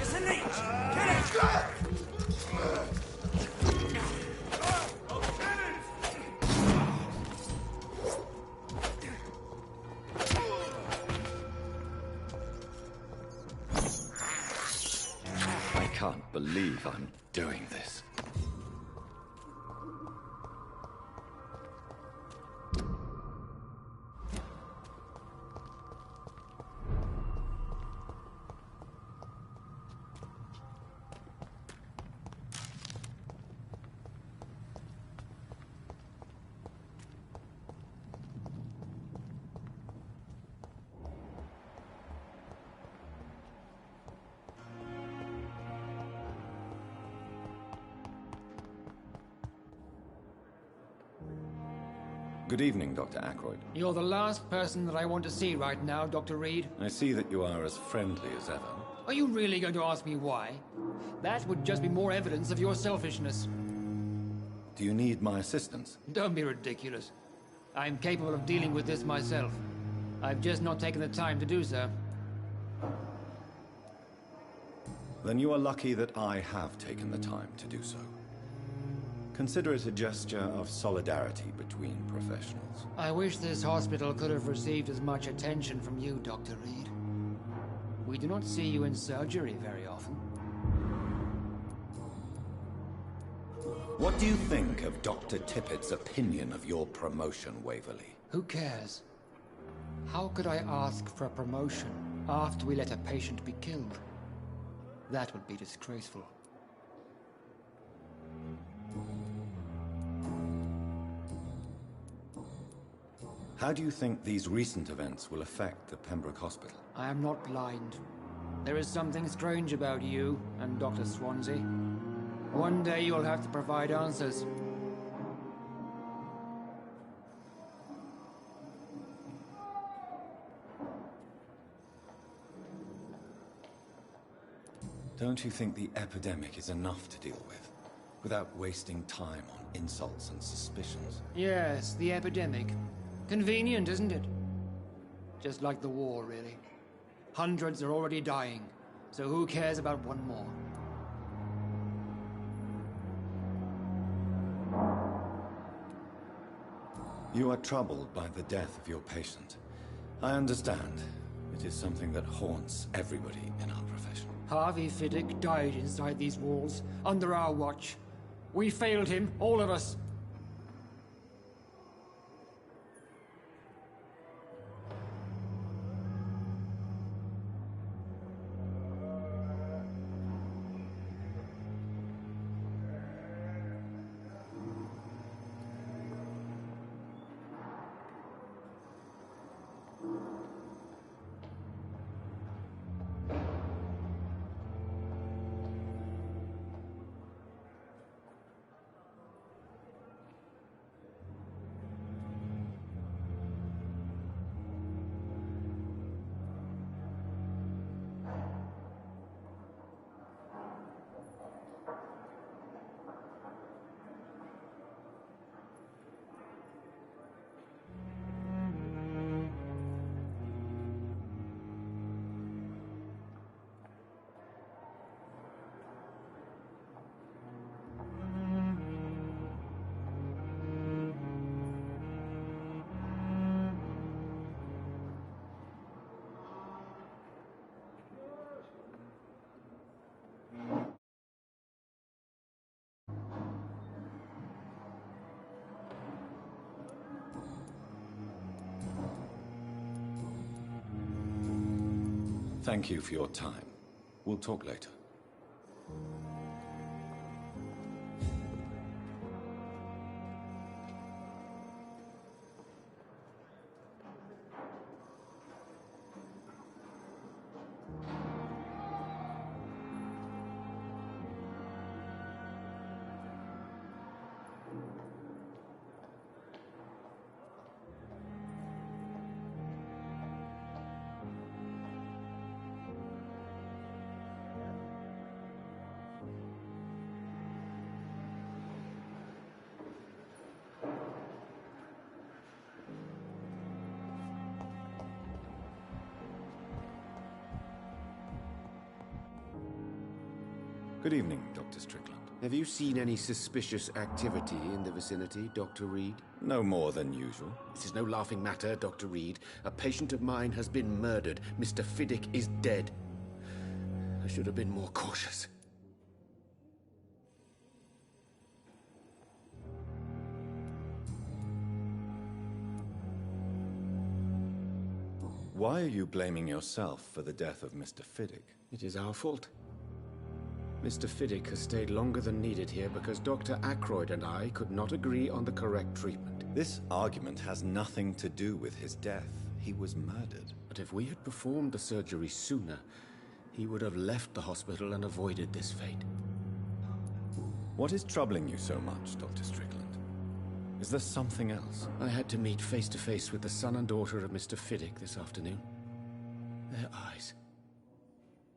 It's a leech! Get it! I can't believe I'm doing this. Good evening, Dr. Ackroyd. You're the last person that I want to see right now, Dr. Reed. I see that you are as friendly as ever. Are you really going to ask me why? That would just be more evidence of your selfishness. Do you need my assistance? Don't be ridiculous. I'm capable of dealing with this myself. I've just not taken the time to do so. Then you are lucky that I have taken the time to do so. Consider it a gesture of solidarity between professionals. I wish this hospital could have received as much attention from you, Dr. Reed. We do not see you in surgery very often. What do you think of Dr. Tippett's opinion of your promotion, Waverly? Who cares? How could I ask for a promotion after we let a patient be killed? That would be disgraceful. How do you think these recent events will affect the Pembroke Hospital? I am not blind. There is something strange about you and Dr. Swansea. One day you'll have to provide answers. Don't you think the epidemic is enough to deal with, without wasting time on insults and suspicions? Yes, the epidemic. Convenient, isn't it? Just like the war, really. Hundreds are already dying, so who cares about one more? You are troubled by the death of your patient. I understand. It is something that haunts everybody in our profession. Harvey Fiddick died inside these walls, under our watch. We failed him, all of us. Thank you for your time. We'll talk later. Good evening, Dr. Strickland. Have you seen any suspicious activity in the vicinity, Dr. Reed? No more than usual. This is no laughing matter, Dr. Reed. A patient of mine has been murdered. Mr. Fiddick is dead. I should have been more cautious. Why are you blaming yourself for the death of Mr. Fiddick? It is our fault. Mr. Fiddick has stayed longer than needed here because Dr. Ackroyd and I could not agree on the correct treatment. This argument has nothing to do with his death. He was murdered. But if we had performed the surgery sooner, he would have left the hospital and avoided this fate. What is troubling you so much, Dr. Strickland? Is there something else? I had to meet face to face with the son and daughter of Mr. Fiddick this afternoon. Their eyes.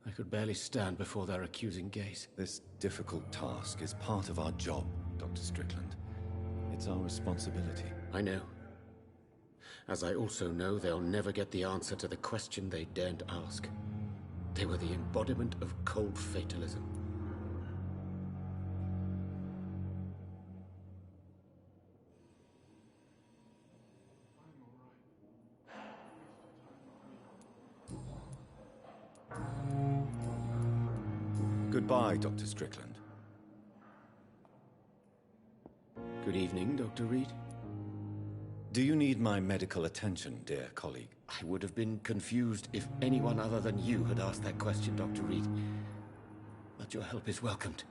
I could barely stand before their accusing gaze. This difficult task is part of our job, Dr. Strickland. It's our responsibility. I know. As I also know they'll never get the answer to the question they daren't ask. They were the embodiment of cold fatalism. Goodbye, Dr. Strickland. Good evening, Dr. Reed. Do you need my medical attention, dear colleague? I would have been confused if anyone other than you had asked that question, Dr. Reed. But your help is welcomed.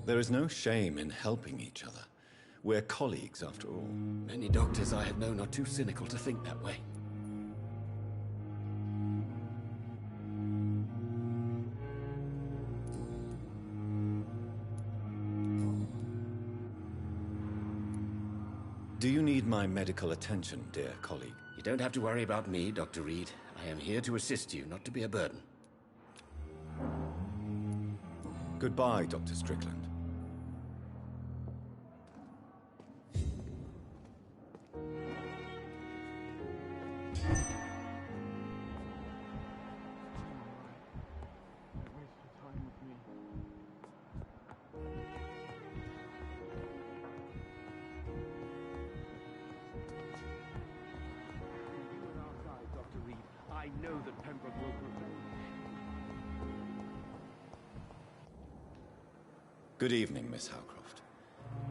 There is no shame in helping each other. We're colleagues, after all. Many doctors I have known are too cynical to think that way. Do you need my medical attention, dear colleague? You don't have to worry about me, Dr. Reed. I am here to assist you, not to be a burden. Goodbye, Dr. Strickland. I know that Pembroke will prevail. Good evening, Miss Howcroft.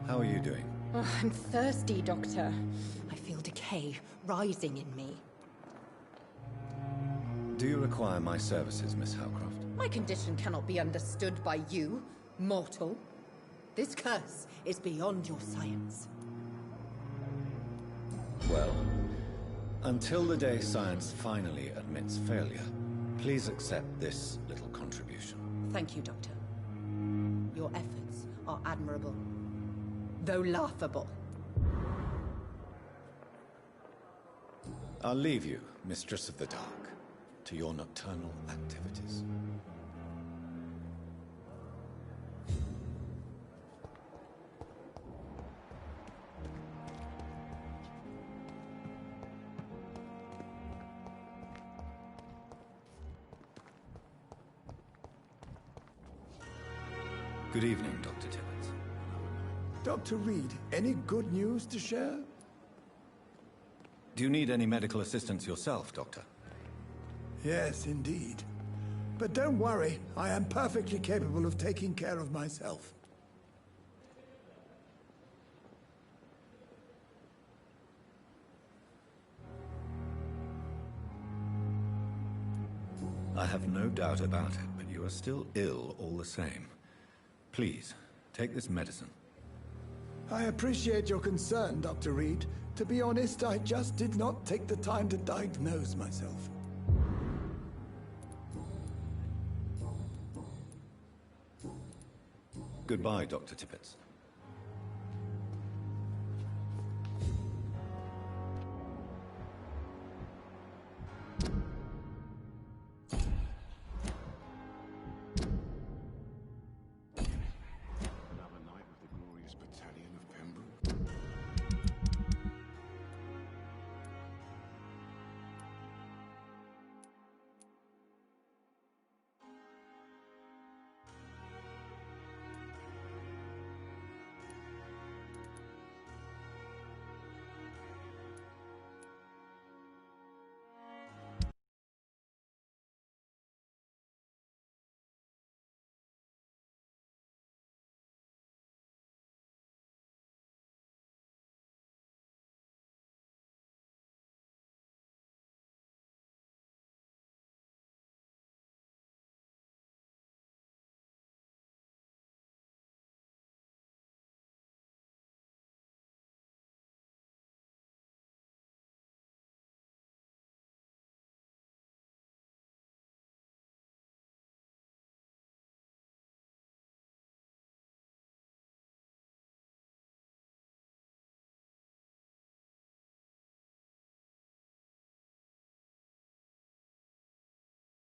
How are you doing? Oh, I'm thirsty, Doctor. I feel decay rising in me. Do you require my services, Miss Howcroft? My condition cannot be understood by you, mortal. This curse is beyond your science. Well, until the day science finally admits failure, please accept this little contribution. Thank you, Doctor. Your efforts are admirable, though laughable. I'll leave you, Mistress of the Dark, to your nocturnal activities. Good evening, Dr. Tibbets. Dr. Reed, any good news to share? Do you need any medical assistance yourself, Doctor? Yes, indeed. But don't worry, I am perfectly capable of taking care of myself. I have no doubt about it, but you are still ill all the same. Please, take this medicine. I appreciate your concern, Dr. Reed. To be honest, I just did not take the time to diagnose myself. Goodbye, Dr. Tibbets.